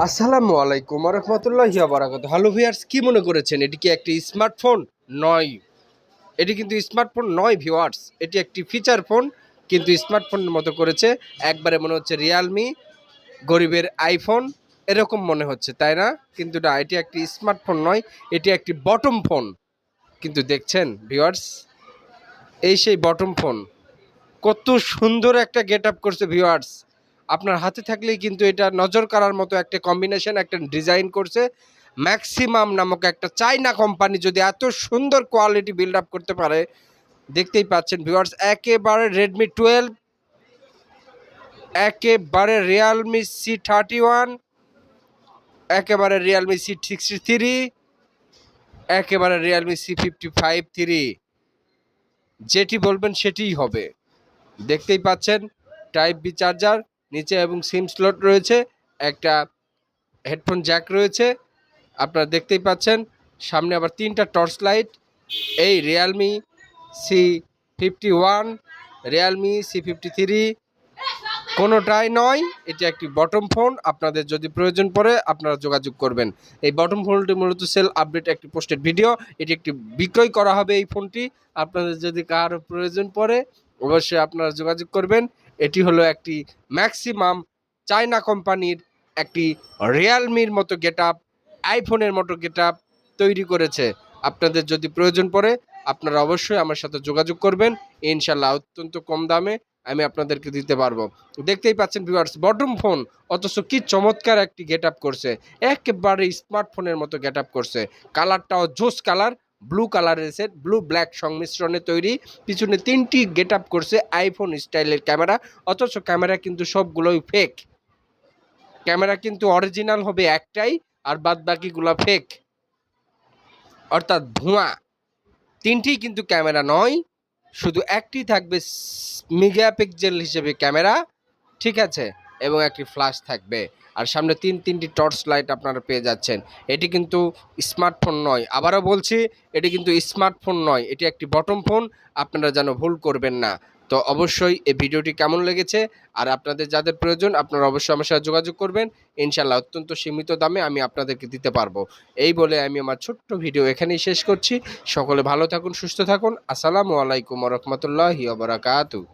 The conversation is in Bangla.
আসসালামু আলাইকুম ওয়া রাহমাতুল্লাহি ওয়া বারাকাতুহু। হ্যালো ভিউয়ার্স, কি মনে করেছেন এটি কি একটি স্মার্টফোন? নয়, এটি কিন্তু স্মার্টফোন নয় ভিউয়ার্স, এটি একটি ফিচার ফোন, কিন্তু স্মার্টফোনের মতো করেছে। একবারে মনে হচ্ছে রিয়ালমি, গরিবের আইফোন এরকম মনে হচ্ছে, তাই না? কিন্তু না, এটি একটি স্মার্টফোন নয়, এটি একটি বটম ফোন। কিন্তু দেখছেন ভিউয়ার্স, এই সেই বটম ফোন, কত সুন্দর একটা গেট আপ করছে ভিউয়ার্স। আপনার হাতে থাকলেই কিন্তু এটা নজর কাড়ার মতো একটা কম্বিনেশন, একটা ডিজাইন করছে। ম্যাক্সিমাম নামক একটা চাইনা কোম্পানি যদি এত সুন্দর কোয়ালিটি বিল্ড আপ করতে পারে, দেখতেই পাচ্ছেন ভিউয়ার্স, একেবারে রেডমি 12, একেবারে রিয়ালমি C31, একেবারে রিয়ালমি C63, একেবারে রিয়ালমি C55 যেটি বলবেন সেটিই হবে। দেখতেই পাচ্ছেন টাইপ বি চার্জার নিচে এবং সিম স্লট রয়েছে, একটা হেডফোন জ্যাক রয়েছে, আপনারা দেখতেই পাচ্ছেন। সামনে আবার 3টা টর্চ লাইট। এই রিয়ালমি C51, রিয়ালমি C53 কোনোটাই নয়, এটি একটি বটম ফোন। আপনাদের যদি প্রয়োজন পড়ে আপনারা যোগাযোগ করবেন। এই বটম ফোনটি মূলত সেল আপডেট একটি পোস্টেড ভিডিও, এটি একটি বিক্রয় করা হবে এই ফোনটি। আপনাদের যদি কারো প্রয়োজন পড়ে অবশ্যই আপনারা যোগাযোগ করবেন। এটি হলো একটি ম্যাক্সিমাম চায়না কোম্পানির একটি রিয়ালমির মতো গেট আপ, আইফোনের মতো গেট আপ তৈরি করেছে। আপনাদের যদি প্রয়োজন পড়ে আপনারা অবশ্যই আমার সাথে যোগাযোগ করবেন, ইনশাল্লাহ অত্যন্ত কম দামে আমি আপনাদেরকে দিতে পারবো। দেখতেই পাচ্ছেন ভিউয়ার্স, বটম ফোন, অথচ কি চমৎকার একটি গেট আপ করছে, একেবারে স্মার্টফোনের মতো গেট আপ করছে। কালারটাও জোস কালার, ব্লু কালারের সেট, ব্লু ব্ল্যাক সংমিশ্রণে তৈরি। পিছনে 3টি গেট আপ করছে আইফোন স্টাইলের ক্যামেরা, অথচ ক্যামেরা কিন্তু সবগুলোই ফেক। ক্যামেরা কিন্তু অরিজিনাল হবে একটাই, আর বাদ বাকিগুলো ফেক, অর্থাৎ ভুয়া। 3টি কিন্তু ক্যামেরা নয়, শুধু একটি থাকবে মেগাপিক্সেল হিসেবে ক্যামেরা, ঠিক আছে, এবং একটি ফ্ল্যাশ থাকবে। আর সামনে 3টি টর্চ লাইট আপনারা পেয়ে যাচ্ছেন। এটি কিন্তু স্মার্টফোন নয়, আবারও বলছি, এটি কিন্তু স্মার্টফোন নয়, এটি একটি বটম ফোন। আপনারা যেন ভুল করবেন না। তো অবশ্যই এই ভিডিওটি কেমন লেগেছে, আর আপনাদের যাদের প্রয়োজন আপনারা অবশ্যই আমার সাথে যোগাযোগ করবেন। ইনশাল্লাহ অত্যন্ত সীমিত দামে আমি আপনাদেরকে দিতে পারবো। এই বলে আমি আমার ছোট্ট ভিডিও এখানেই শেষ করছি। সকলে ভালো থাকুন, সুস্থ থাকুন। আসসালামু আলাইকুম ওয়া রাহমাতুল্লাহি ওয়া বারাকাতুহু।